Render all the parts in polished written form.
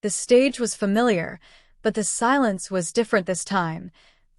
The stage was familiar, but the silence was different this time.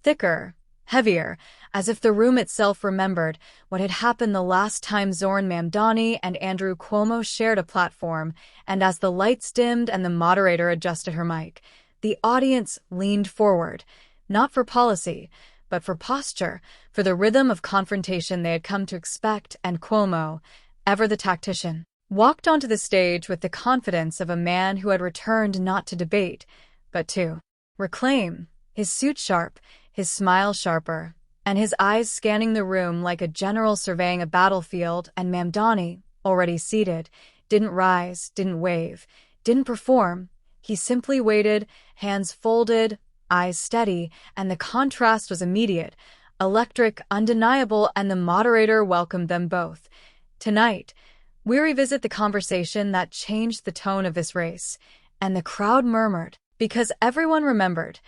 Thicker, heavier, as if the room itself remembered what had happened the last time Zohran Mamdani and Andrew Cuomo shared a platform, and as the lights dimmed and the moderator adjusted her mic, the audience leaned forward, not for policy, but for posture, for the rhythm of confrontation they had come to expect, and Cuomo, ever the tactician, walked onto the stage with the confidence of a man who had returned not to debate, but to reclaim, his suit sharp, his smile sharper, and his eyes scanning the room like a general surveying a battlefield. And Mamdani, already seated, didn't rise, didn't wave, didn't perform. He simply waited, hands folded, eyes steady, and the contrast was immediate, electric, undeniable, and the moderator welcomed them both. Tonight, we revisit the conversation that changed the tone of this race, and the crowd murmured, because everyone remembered.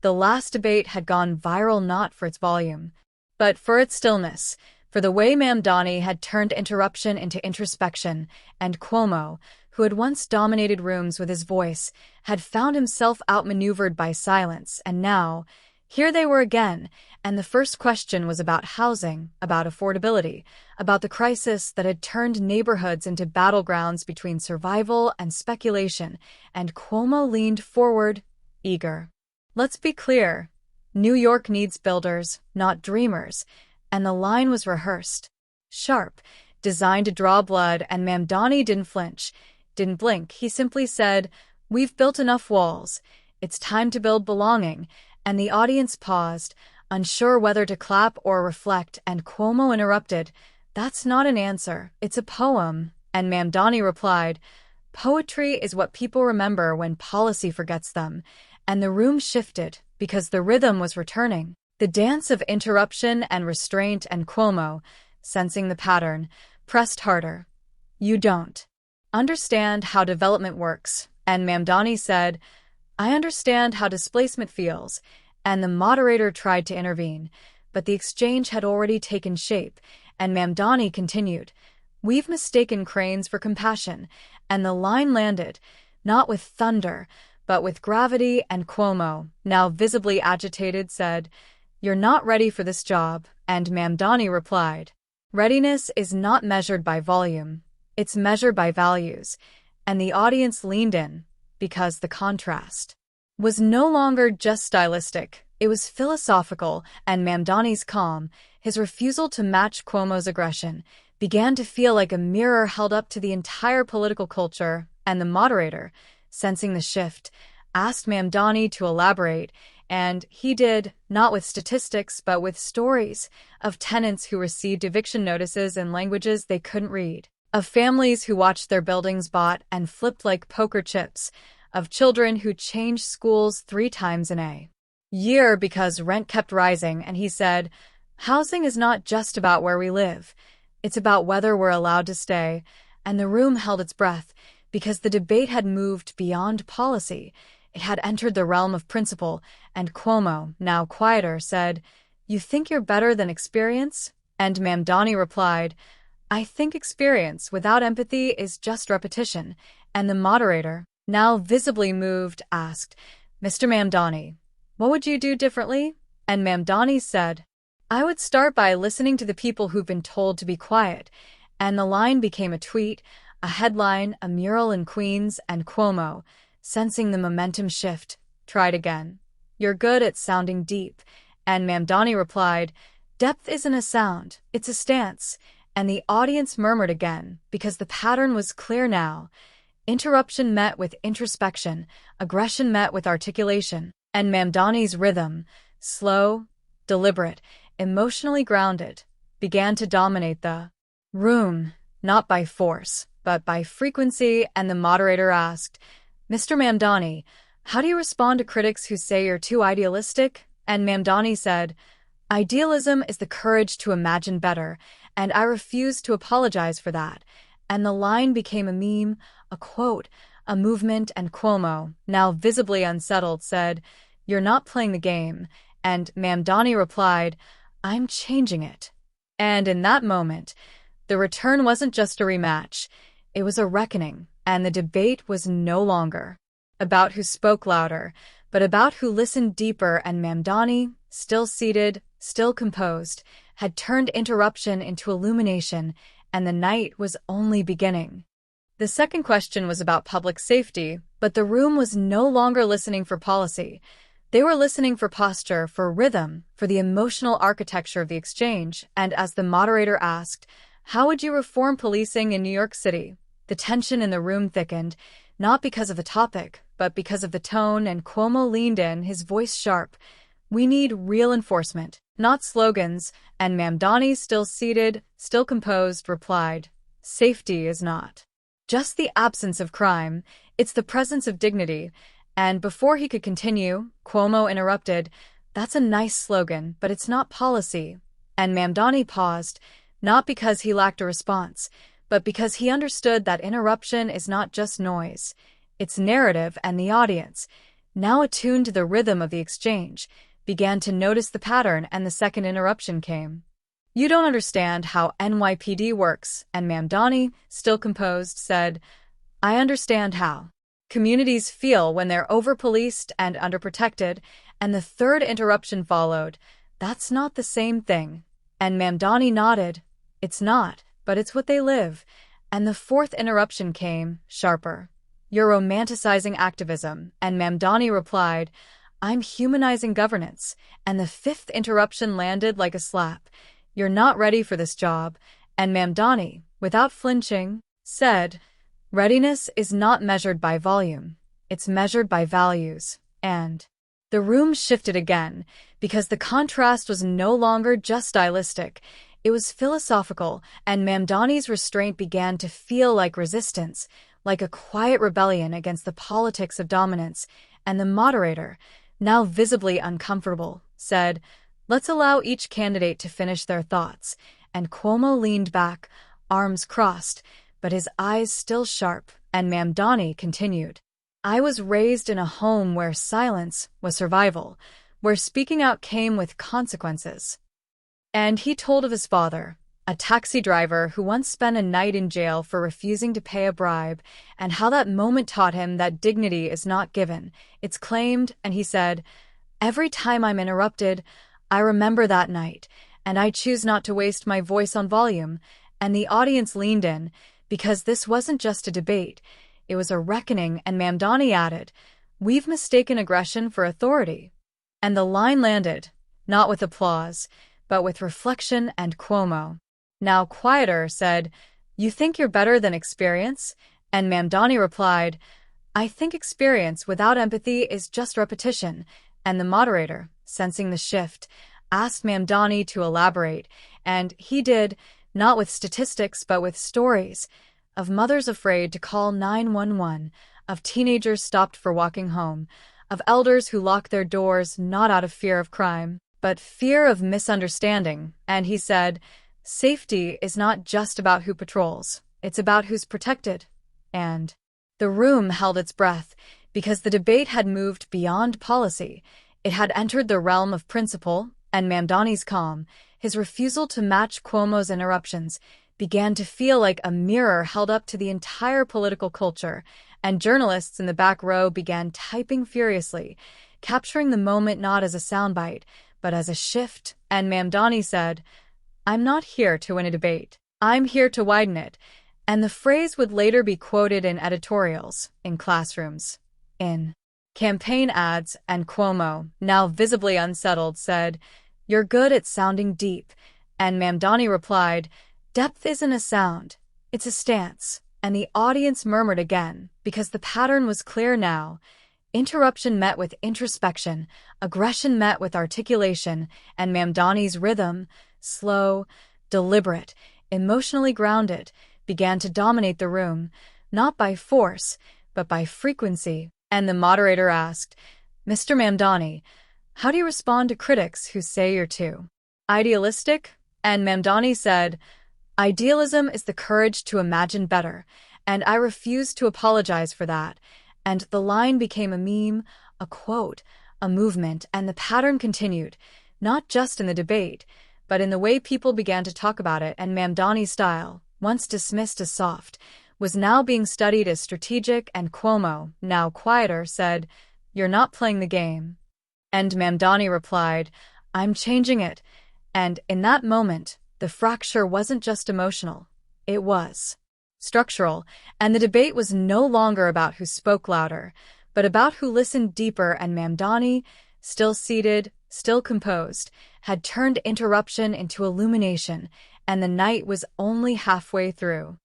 The last debate had gone viral not for its volume, but for its stillness, for the way Mamdani had turned interruption into introspection, and Cuomo, who had once dominated rooms with his voice, had found himself outmaneuvered by silence, and now, here they were again, and the first question was about housing, about affordability, about the crisis that had turned neighborhoods into battlegrounds between survival and speculation, and Cuomo leaned forward, eager. Let's be clear, New York needs builders, not dreamers, and the line was rehearsed. Sharp, designed to draw blood, and Mamdani didn't flinch, didn't blink. He simply said, "We've built enough walls. It's time to build belonging." And the audience paused, unsure whether to clap or reflect, and Cuomo interrupted, "That's not an answer, it's a poem." And Mamdani replied, "Poetry is what people remember when policy forgets them." And the room shifted, because the rhythm was returning. The dance of interruption and restraint, and Cuomo, sensing the pattern, pressed harder. "You don't understand how development works." And Mamdani said, "I understand how displacement feels." And the moderator tried to intervene, but the exchange had already taken shape, and Mamdani continued, "We've mistaken cranes for compassion." And the line landed, not with thunder, but with gravity, and Cuomo, now visibly agitated, said, "You're not ready for this job." And Mamdani replied, "Readiness is not measured by volume, it's measured by values." And the audience leaned in, because the contrast was no longer just stylistic, it was philosophical, and Mamdani's calm, his refusal to match Cuomo's aggression, began to feel like a mirror held up to the entire political culture, and the moderator, sensing the shift, asked Mamdani to elaborate, and he did, not with statistics but with stories, of tenants who received eviction notices in languages they couldn't read, of families who watched their buildings bought and flipped like poker chips, of children who changed schools 3 times in a year because rent kept rising, and he said, "Housing is not just about where we live, it's about whether we're allowed to stay." And the room held its breath, because the debate had moved beyond policy. It had entered the realm of principle, and Cuomo, now quieter, said, "You think you're better than experience?" And Mamdani replied, "I think experience without empathy is just repetition." And the moderator, now visibly moved, asked, "Mr. Mamdani, what would you do differently?" And Mamdani said, "I would start by listening to the people who've been told to be quiet." And the line became a tweet, a headline, a mural in Queens, and Cuomo, sensing the momentum shift, tried again. "You're good at sounding deep." And Mamdani replied, "Depth isn't a sound, it's a stance." And the audience murmured again, because the pattern was clear now. Interruption met with introspection, aggression met with articulation, and Mamdani's rhythm, slow, deliberate, emotionally grounded, began to dominate the room, not by force, but by frequency. And the moderator asked, "Mr. Mamdani, how do you respond to critics who say you're too idealistic?" And Mamdani said, "Idealism is the courage to imagine better, and I refuse to apologize for that." And the line became a meme, a quote, a movement, and Cuomo, now visibly unsettled, said, "You're not playing the game." And Mamdani replied, "I'm changing it." And in that moment, the return wasn't just a rematch, it was a reckoning, and the debate was no longer about who spoke louder, but about who listened deeper, and Mamdani, still seated, still composed, had turned interruption into illumination, and the night was only beginning. The second question was about public safety, but the room was no longer listening for policy. They were listening for posture, for rhythm, for the emotional architecture of the exchange, and as the moderator asked, "How would you reform policing in New York City?" the tension in the room thickened, not because of the topic, but because of the tone, and Cuomo leaned in, his voice sharp. "We need real enforcement, not slogans," and Mamdani, still seated, still composed, replied, "Safety is not just the absence of crime, it's the presence of dignity." And before he could continue, Cuomo interrupted, "That's a nice slogan, but it's not policy." And Mamdani paused, not because he lacked a response, but because he understood that interruption is not just noise. It's narrative, and the audience, now attuned to the rhythm of the exchange, began to notice the pattern, and the second interruption came. "You don't understand how NYPD works," and Mamdani, still composed, said, "I understand how communities feel when they're over-policed and underprotected," and the third interruption followed. "That's not the same thing." And Mamdani nodded. "It's not, but it's what they live." And the fourth interruption came, sharper. "You're romanticizing activism," and Mamdani replied, "I'm humanizing governance." And the fifth interruption landed like a slap. "You're not ready for this job." And Mamdani, without flinching, said, "Readiness is not measured by volume. It's measured by values." And the room shifted again, because the contrast was no longer just stylistic. It was philosophical, and Mamdani's restraint began to feel like resistance, like a quiet rebellion against the politics of dominance. And the moderator, now visibly uncomfortable, said, "Let's allow each candidate to finish their thoughts." And Cuomo leaned back, arms crossed, but his eyes still sharp, and Mamdani continued, "I was raised in a home where silence was survival, where speaking out came with consequences." And he told of his father, a taxi driver who once spent a night in jail for refusing to pay a bribe, and how that moment taught him that dignity is not given, it's claimed, and he said, "Every time I'm interrupted, I remember that night, and I choose not to waste my voice on volume." And the audience leaned in, because this wasn't just a debate, it was a reckoning, and Mamdani added, "We've mistaken aggression for authority." And the line landed, not with applause, but with reflection, and Cuomo, now quieter, said, "You think you're better than experience?" And Mamdani replied, "I think experience without empathy is just repetition." And the moderator, sensing the shift, asked Mamdani to elaborate, and he did, not with statistics but with stories, of mothers afraid to call 911, of teenagers stopped for walking home, of elders who locked their doors not out of fear of crime, but fear of misunderstanding. And he said, "Safety is not just about who patrols, it's about who's protected." And the room held its breath, because the debate had moved beyond policy. It had entered the realm of principle, and Mamdani's calm, his refusal to match Cuomo's interruptions, began to feel like a mirror held up to the entire political culture, and journalists in the back row began typing furiously, capturing the moment not as a soundbite, but as a shift. And Mamdani said, "I'm not here to win a debate. I'm here to widen it." And the phrase would later be quoted in editorials, in classrooms, in campaign ads, and Cuomo, now visibly unsettled, said, "You're good at sounding deep." And Mamdani replied, "Depth isn't a sound, it's a stance." And the audience murmured again, because the pattern was clear now. Interruption met with introspection, aggression met with articulation, and Mamdani's rhythm, slow, deliberate, emotionally grounded, began to dominate the room, not by force, but by frequency. And the moderator asked, "Mr. Mamdani, how do you respond to critics who say you're too idealistic?" And Mamdani said, "Idealism is the courage to imagine better, and I refuse to apologize for that." And the line became a meme, a quote, a movement, and the pattern continued, not just in the debate, but in the way people began to talk about it. And Mamdani's style, once dismissed as soft, was now being studied as strategic, and Cuomo, now quieter, said, "You're not playing the game." And Mamdani replied, "I'm changing it." And in that moment, the fracture wasn't just emotional. It was structural, and the debate was no longer about who spoke louder, but about who listened deeper, and Mamdani, still seated, still composed, had turned interruption into illumination, and the night was only halfway through.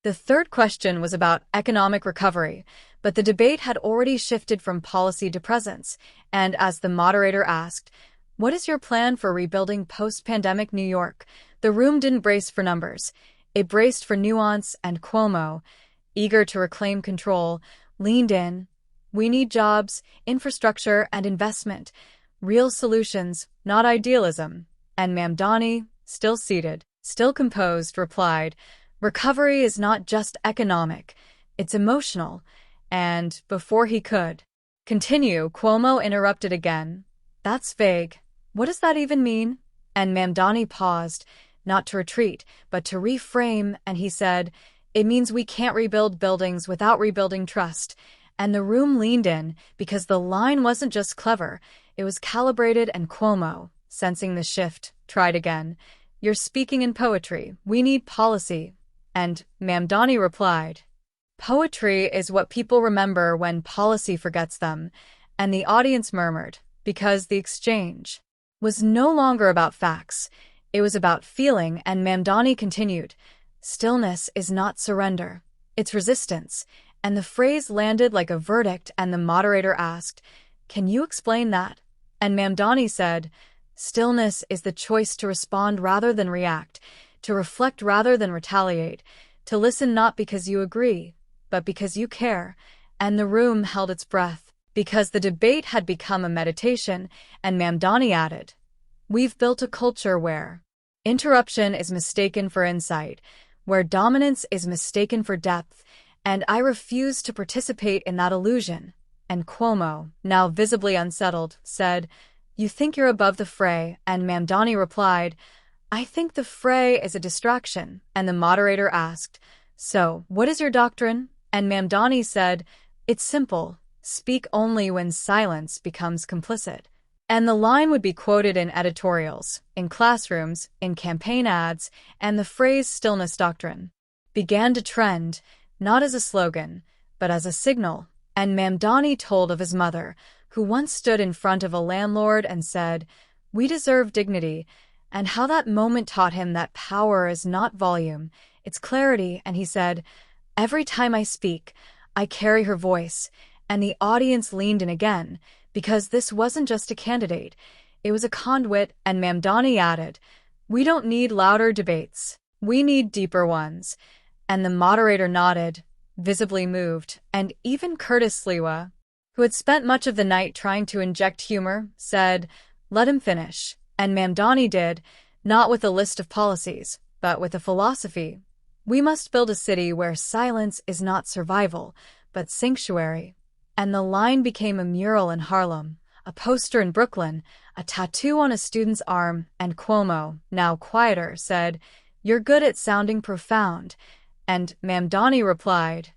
The third question was about economic recovery, but the debate had already shifted from policy to presence, and as the moderator asked, "What is your plan for rebuilding post-pandemic New York?" the room didn't brace for numbers. It braced for nuance, and Cuomo, eager to reclaim control, leaned in. "We need jobs, infrastructure, and investment. Real solutions, not idealism." And Mamdani, still seated, still composed, replied, "Recovery is not just economic, it's emotional." And before he could continue, Cuomo interrupted again. "That's vague. What does that even mean?" And Mamdani paused, not to retreat, but to reframe, and he said, "It means we can't rebuild buildings without rebuilding trust." And the room leaned in, because the line wasn't just clever, it was calibrated, and Cuomo, sensing the shift, tried again. "You're speaking in poetry. We need policy." And Mamdani replied, "Poetry is what people remember when policy forgets them." And the audience murmured, because the exchange was no longer about facts. It was about feeling, and Mamdani continued, "Stillness is not surrender. It's resistance." And the phrase landed like a verdict, and the moderator asked, "Can you explain that?" And Mamdani said, "Stillness is the choice to respond rather than react, to reflect rather than retaliate, to listen not because you agree, but because you care." And the room held its breath, because the debate had become a meditation, and Mamdani added, "We've built a culture where interruption is mistaken for insight, where dominance is mistaken for depth, and I refuse to participate in that illusion." And Cuomo, now visibly unsettled, said, "You think you're above the fray," and Mamdani replied, "I think the fray is a distraction." And the moderator asked, "So, what is your doctrine?" And Mamdani said, "It's simple. Speak only when silence becomes complicit." And the line would be quoted in editorials, in classrooms, in campaign ads, and the phrase "stillness doctrine" began to trend, not as a slogan, but as a signal. And Mamdani told of his mother, who once stood in front of a landlord and said, "We deserve dignity," and how that moment taught him that power is not volume, it's clarity. And he said, "Every time I speak, I carry her voice." And the audience leaned in again, because this wasn't just a candidate, it was a conduit. And Mamdani added, "We don't need louder debates. We need deeper ones." And the moderator nodded, visibly moved, and even Curtis Sliwa, who had spent much of the night trying to inject humor, said, "Let him finish." And Mamdani did, not with a list of policies, but with a philosophy. "We must build a city where silence is not survival, but sanctuary." And the line became a mural in Harlem, a poster in Brooklyn, a tattoo on a student's arm, and Cuomo, now quieter, said, "You're good at sounding profound." And Mamdani replied,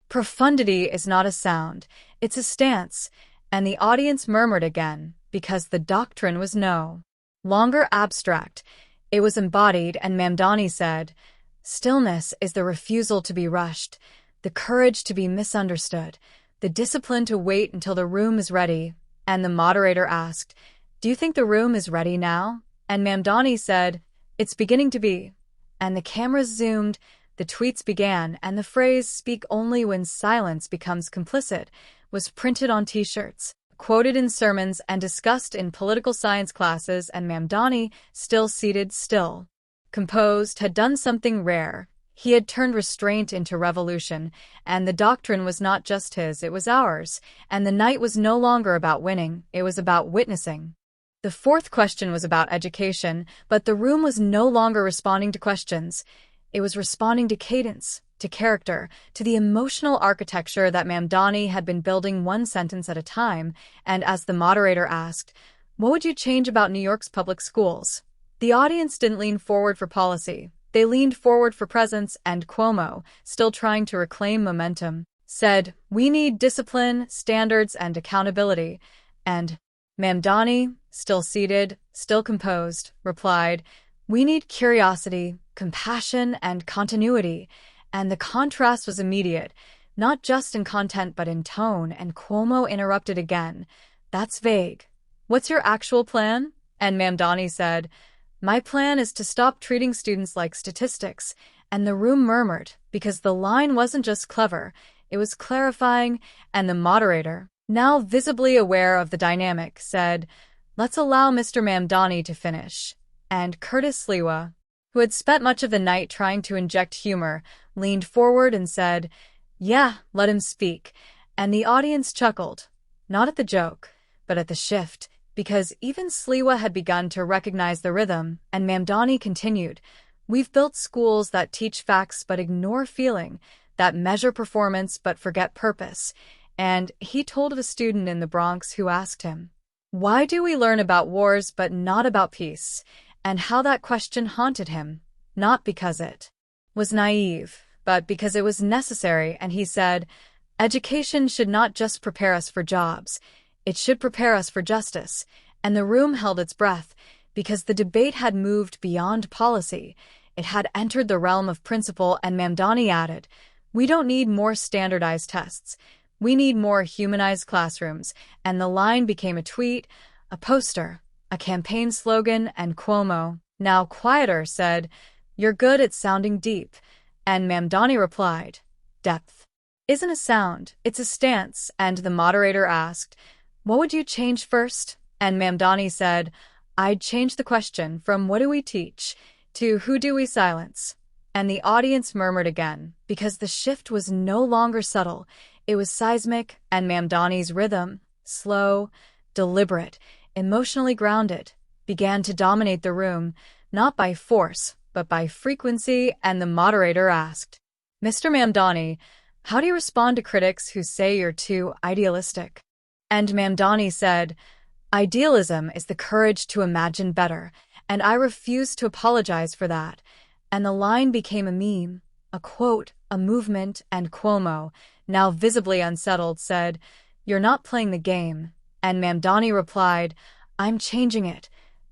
"Profundity is not a sound, it's a stance." And the audience murmured again, because the doctrine was no longer abstract, it was embodied. And Mamdani said, "Stillness is the refusal to be rushed, the courage to be misunderstood, the discipline to wait until the room is ready." And the moderator asked, "Do you think the room is ready now?" And Mamdani said, "It's beginning to be." And the cameras zoomed, the tweets began, and the phrase "speak only when silence becomes complicit" was printed on t-shirts, quoted in sermons, and discussed in political science classes. And Mamdani, still seated, still composed, had done something rare. He had turned restraint into revolution, and the doctrine was not just his, it was ours. And the night was no longer about winning, it was about witnessing. The fourth question was about education, but the room was no longer responding to questions. It was responding to cadence, to character, to the emotional architecture that Mamdani had been building one sentence at a time. And as the moderator asked, "What would you change about New York's public schools?" The audience didn't lean forward for policy. They leaned forward for presence, and Cuomo, still trying to reclaim momentum, said, "We need discipline, standards, and accountability." And Mamdani, still seated, still composed, replied, "We need curiosity, compassion, and continuity." And the contrast was immediate, not just in content but in tone, and Cuomo interrupted again. "That's vague. What's your actual plan?" And Mamdani said, "My plan is to stop treating students like statistics." And the room murmured, because the line wasn't just clever, it was clarifying, and the moderator, now visibly aware of the dynamic, said, "Let's allow Mr. Mamdani to finish." And Curtis Sliwa, who had spent much of the night trying to inject humor, leaned forward and said, "Yeah, let him speak." And the audience chuckled, not at the joke, but at the shift, because even Sliwa had begun to recognize the rhythm, and Mamdani continued, "We've built schools that teach facts but ignore feeling, that measure performance but forget purpose." And he told of a student in the Bronx who asked him, "Why do we learn about wars but not about peace?" And how that question haunted him, not because it was naive, but because it was necessary, and he said, "Education should not just prepare us for jobs, it should prepare us for justice." And the room held its breath, because the debate had moved beyond policy. It had entered the realm of principle, and Mamdani added, "We don't need more standardized tests. We need more humanized classrooms." And the line became a tweet, a poster, a campaign slogan, and Cuomo, now quieter, said, "You're good at sounding deep." And Mamdani replied, "Depth isn't a sound, it's a stance." And the moderator asked, "What would you change first?" And Mamdani said, "I'd change the question from 'what do we teach' to 'who do we silence?'" And the audience murmured again, because the shift was no longer subtle, it was seismic, and Mamdani's rhythm, slow, deliberate, emotionally grounded, began to dominate the room, not by force, but by frequency. And the moderator asked, "Mr. Mamdani, how do you respond to critics who say you're too idealistic?" And Mamdani said, "Idealism is the courage to imagine better, and I refuse to apologize for that." And the line became a meme, a quote, a movement, and Cuomo, now visibly unsettled, said, "You're not playing the game." And Mamdani replied, "I'm changing it."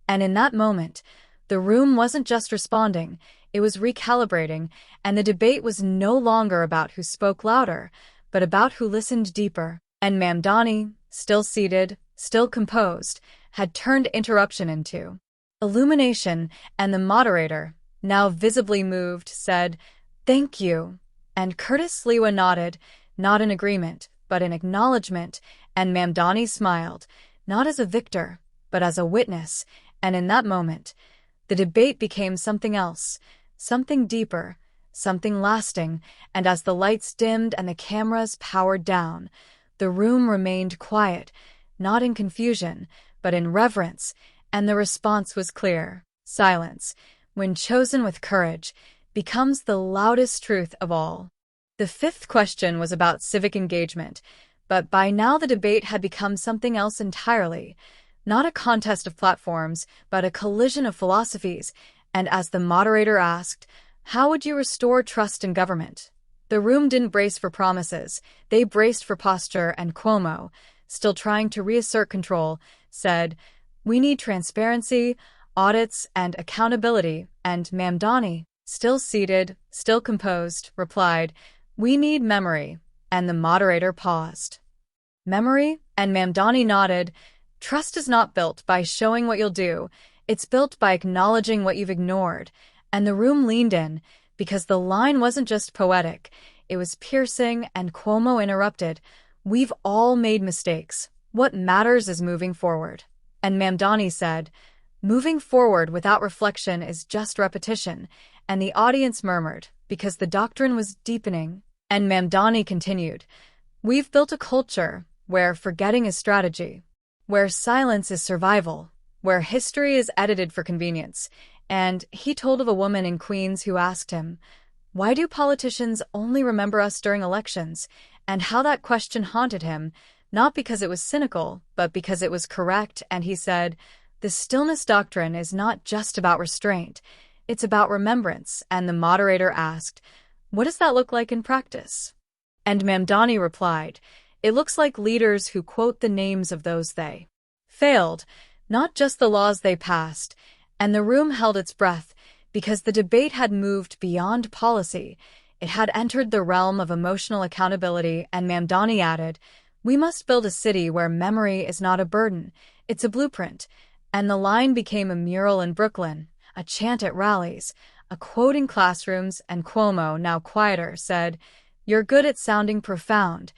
And in that moment, the room wasn't just responding, it was recalibrating, and the debate was no longer about who spoke louder, but about who listened deeper. And Mamdani, still seated, still composed, had turned interruption into illumination, and the moderator, now visibly moved, said, "Thank you." And Curtis Sliwa nodded, not in agreement, but in acknowledgement, and Mamdani smiled, not as a victor, but as a witness. And in that moment, the debate became something else, something deeper, something lasting, and as the lights dimmed and the cameras powered down, the room remained quiet, not in confusion, but in reverence, and the response was clear. Silence, when chosen with courage, becomes the loudest truth of all. The fifth question was about civic engagement, but by now the debate had become something else entirely, not a contest of platforms, but a collision of philosophies. And as the moderator asked, "How would you restore trust in government?" the room didn't brace for promises, they braced for posture, and Cuomo, still trying to reassert control, said, "We need transparency, audits, and accountability." And Mamdani, still seated, still composed, replied, "We need memory." And the moderator paused. "Memory?" And Mamdani nodded. "Trust is not built by showing what you'll do, it's built by acknowledging what you've ignored." And the room leaned in, because the line wasn't just poetic, it was piercing, and Cuomo interrupted, "We've all made mistakes. What matters is moving forward." And Mamdani said, "Moving forward without reflection is just repetition." And the audience murmured, because the doctrine was deepening. And Mamdani continued, "We've built a culture where forgetting is strategy, where silence is survival, where history is edited for convenience." And he told of a woman in Queens who asked him, "Why do politicians only remember us during elections?" And how that question haunted him, not because it was cynical, but because it was correct. And he said, The stillness doctrine is not just about restraint, it's about remembrance, and the moderator asked, "What does that look like in practice?" And Mamdani replied, "It looks like leaders who quote the names of those they failed, not just the laws they passed," and the room held its breath, because the debate had moved beyond policy. It had entered the realm of emotional accountability, and Mamdani added, "We must build a city where memory is not a burden, it's a blueprint." And the line became a mural in Brooklyn, a chant at rallies, a quote in classrooms, and Cuomo, now quieter, said, "You're good at sounding profound."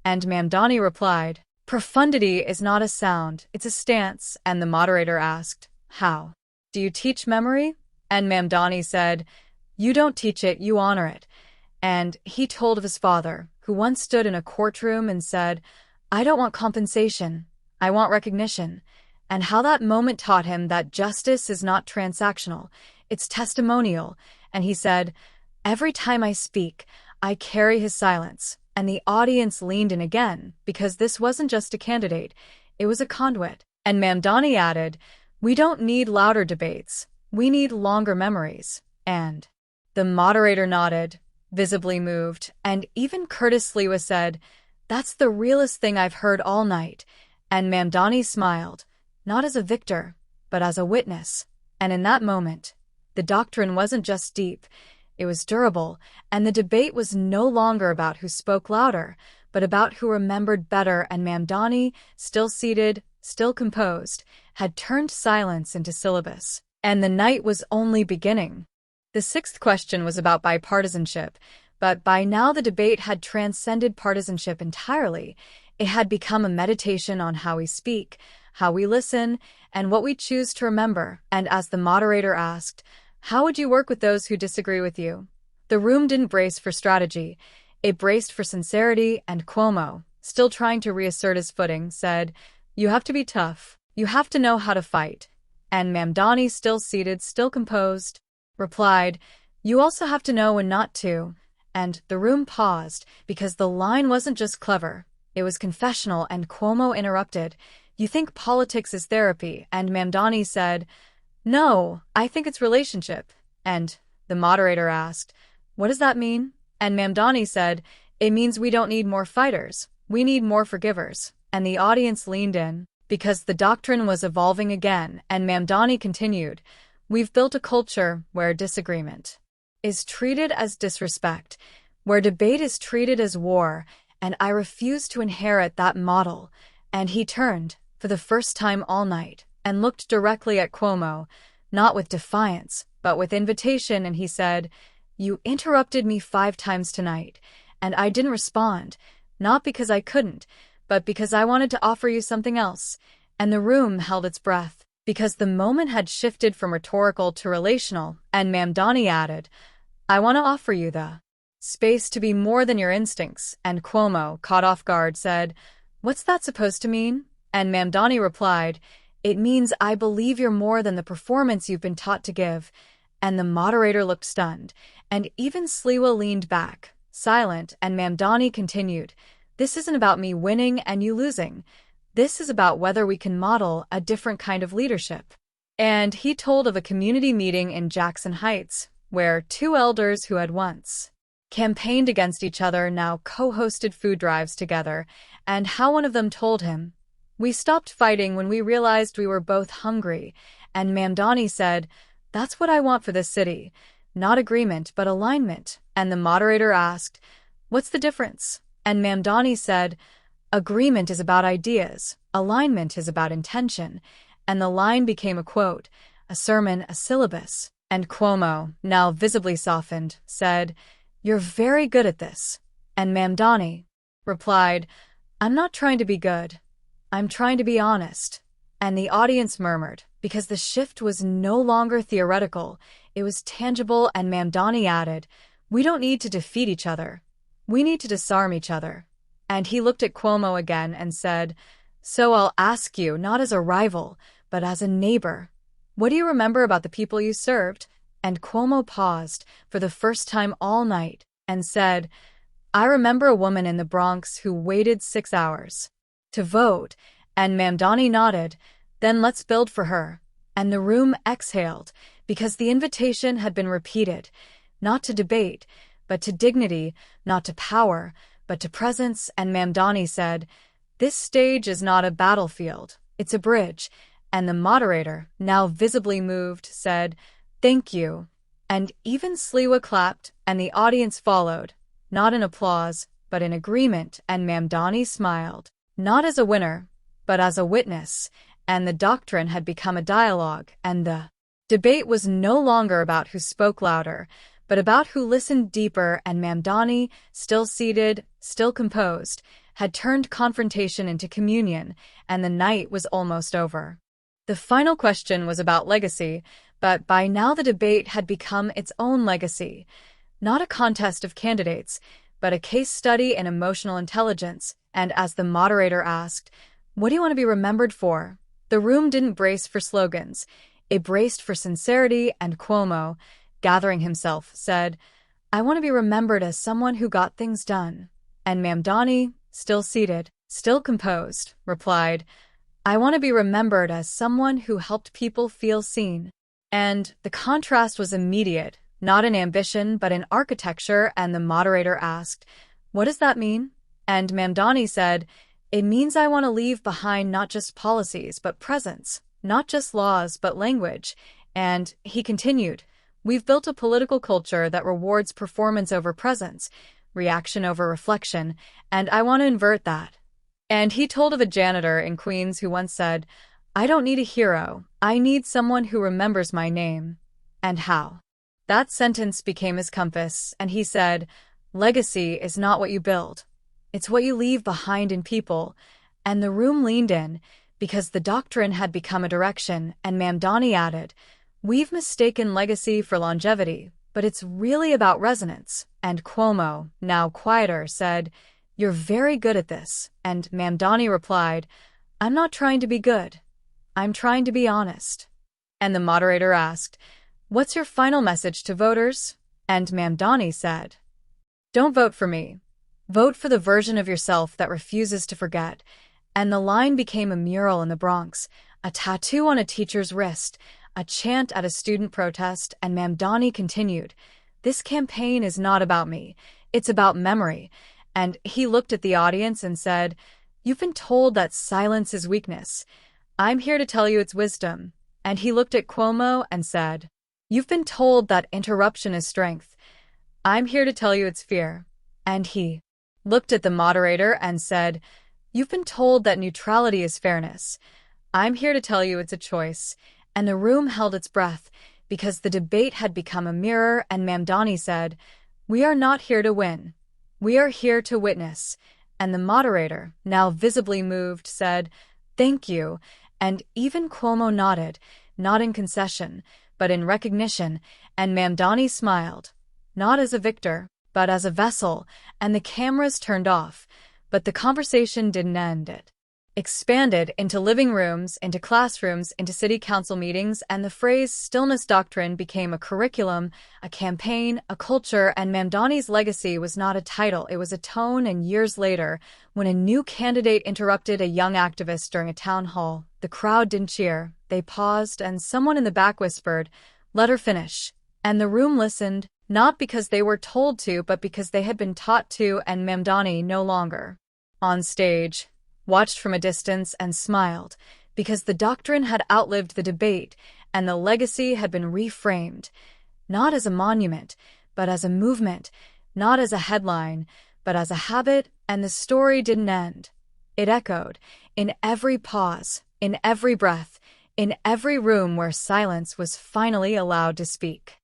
And Mamdani replied, "Profundity is not a sound, it's a stance." And the moderator asked, "How? Do you teach memory?" And Mamdani said, "You don't teach it, you honor it." And he told of his father, who once stood in a courtroom and said, "I don't want compensation, I want recognition," and how that moment taught him that justice is not transactional, it's testimonial. And he said, "Every time I speak, I carry his silence." And the audience leaned in again, because this wasn't just a candidate, it was a conduit. And Mamdani added, "We don't need louder debates, we need longer memories." And the moderator nodded, visibly moved, and even Curtis Lewa said, "That's the realest thing I've heard all night." And Mamdani smiled, not as a victor, but as a witness. And in that moment, the doctrine wasn't just deep, it was durable, and the debate was no longer about who spoke louder, but about who remembered better. And Mamdani, still seated, still composed, had turned silence into syllabus. And the night was only beginning. The sixth question was about bipartisanship, but by now the debate had transcended partisanship entirely. It had become a meditation on how we speak, how we listen, and what we choose to remember. And as the moderator asked, "How would you work with those who disagree with you?" the room didn't brace for strategy, it braced for sincerity. And Cuomo, still trying to reassert his footing, said, "You have to be tough, you have to know how to fight." And Mamdani, still seated, still composed, replied, "You also have to know when not to." And the room paused, because the line wasn't just clever, it was confessional. And Cuomo interrupted, "You think politics is therapy?" And Mamdani said, "No, I think it's relationship." And the moderator asked, "What does that mean?" And Mamdani said, "It means we don't need more fighters, we need more forgivers." And the audience leaned in, because the doctrine was evolving again. And Mamdani continued, "We've built a culture where disagreement is treated as disrespect, where debate is treated as war, and I refuse to inherit that model." And he turned, for the first time all night, and looked directly at Cuomo, not with defiance, but with invitation. And he said, "You interrupted me 5 times tonight, and I didn't respond, not because I couldn't, but because I wanted to offer you something else." And the room held its breath, because the moment had shifted from rhetorical to relational. And Mamdani added, "I want to offer you the space to be more than your instincts." And Cuomo, caught off guard, said, "What's that supposed to mean?" And Mamdani replied, "It means I believe you're more than the performance you've been taught to give." And the moderator looked stunned, and even Sliwa leaned back, silent. And Mamdani continued, "This isn't about me winning and you losing. This is about whether we can model a different kind of leadership." And he told of a community meeting in Jackson Heights, where 2 elders who had once campaigned against each other now co-hosted food drives together, and how one of them told him, "We stopped fighting when we realized we were both hungry." And Mamdani said, "That's what I want for this city. Not agreement, but alignment." And the moderator asked, "What's the difference?" And Mamdani said, "Agreement is about ideas, alignment is about intention." And the line became a quote, a sermon, a syllabus. And Cuomo, now visibly softened, said, "You're very good at this." And Mamdani replied, "I'm not trying to be good, I'm trying to be honest." And the audience murmured, because the shift was no longer theoretical, it was tangible. And Mamdani added, "We don't need to defeat each other, we need to disarm each other." And he looked at Cuomo again and said, "So I'll ask you, not as a rival, but as a neighbor, what do you remember about the people you served?" And Cuomo paused, for the first time all night, and said, "I remember a woman in the Bronx who waited 6 hours to vote." And Mamdani nodded, Then let's build for her. And the room exhaled, because the invitation had been repeated, not to debate, but to dignity, not to power, but to presence, and Mamdani said, "This stage is not a battlefield, it's a bridge." And the moderator, now visibly moved, said, "Thank you." And even Sliwa clapped, and the audience followed, not in applause, but in agreement, and Mamdani smiled, not as a winner, but as a witness, and the doctrine had become a dialogue, and the debate was no longer about who spoke louder, but about who listened deeper, and Mamdani, still seated, still composed, had turned confrontation into communion, and the night was almost over. The final question was about legacy, but by now the debate had become its own legacy. Not a contest of candidates, but a case study in emotional intelligence, and as the moderator asked, "What do you want to be remembered for?" the room didn't brace for slogans. It braced for sincerity, and Cuomo, gathering himself, said, "I want to be remembered as someone who got things done." And Mamdani, still seated, still composed, replied, "I want to be remembered as someone who helped people feel seen." And the contrast was immediate, not in ambition but in architecture, and the moderator asked, "What does that mean?" And Mamdani said, "It means I want to leave behind not just policies but presence, not just laws but language." And he continued, "We've built a political culture that rewards performance over presence, reaction over reflection, and I want to invert that." And he told of a janitor in Queens who once said, "I don't need a hero, I need someone who remembers my name." And how? That sentence became his compass, and he said, "Legacy is not what you build. It's what you leave behind in people." And the room leaned in, because the doctrine had become a direction, and Mamdani added, "We've mistaken legacy for longevity, but it's really about resonance." And Cuomo, now quieter, said, "You're very good at this." And Mamdani replied, "I'm not trying to be good. I'm trying to be honest." And the moderator asked, "What's your final message to voters?" And Mamdani said, "Don't vote for me. Vote for the version of yourself that refuses to forget." And the line became a mural in the Bronx, a tattoo on a teacher's wrist, a chant at a student protest, and Mamdani continued, "This campaign is not about me. It's about memory." And he looked at the audience and said, "You've been told that silence is weakness. I'm here to tell you it's wisdom." And he looked at Cuomo and said, "You've been told that interruption is strength. I'm here to tell you it's fear." And he looked at the moderator and said, "You've been told that neutrality is fairness. I'm here to tell you it's a choice." And the room held its breath, because the debate had become a mirror, and Mamdani said, "We are not here to win. We are here to witness." And the moderator, now visibly moved, said, "Thank you." And even Cuomo nodded, not in concession, but in recognition, and Mamdani smiled, not as a victor, but as a vessel, and the cameras turned off, but the conversation didn't end. It expanded into living rooms, into classrooms, into city council meetings, and the phrase "stillness doctrine" became a curriculum, a campaign, a culture, and Mamdani's legacy was not a title, it was a tone. And years later, when a new candidate interrupted a young activist during a town hall, the crowd didn't cheer, they paused, and someone in the back whispered, "Let her finish." And the room listened, not because they were told to, but because they had been taught to, and Mamdani, no longer on stage, watched from a distance and smiled, because the doctrine had outlived the debate, and the legacy had been reframed, not as a monument, but as a movement, not as a headline, but as a habit, and the story didn't end. It echoed, in every pause, in every breath, in every room where silence was finally allowed to speak.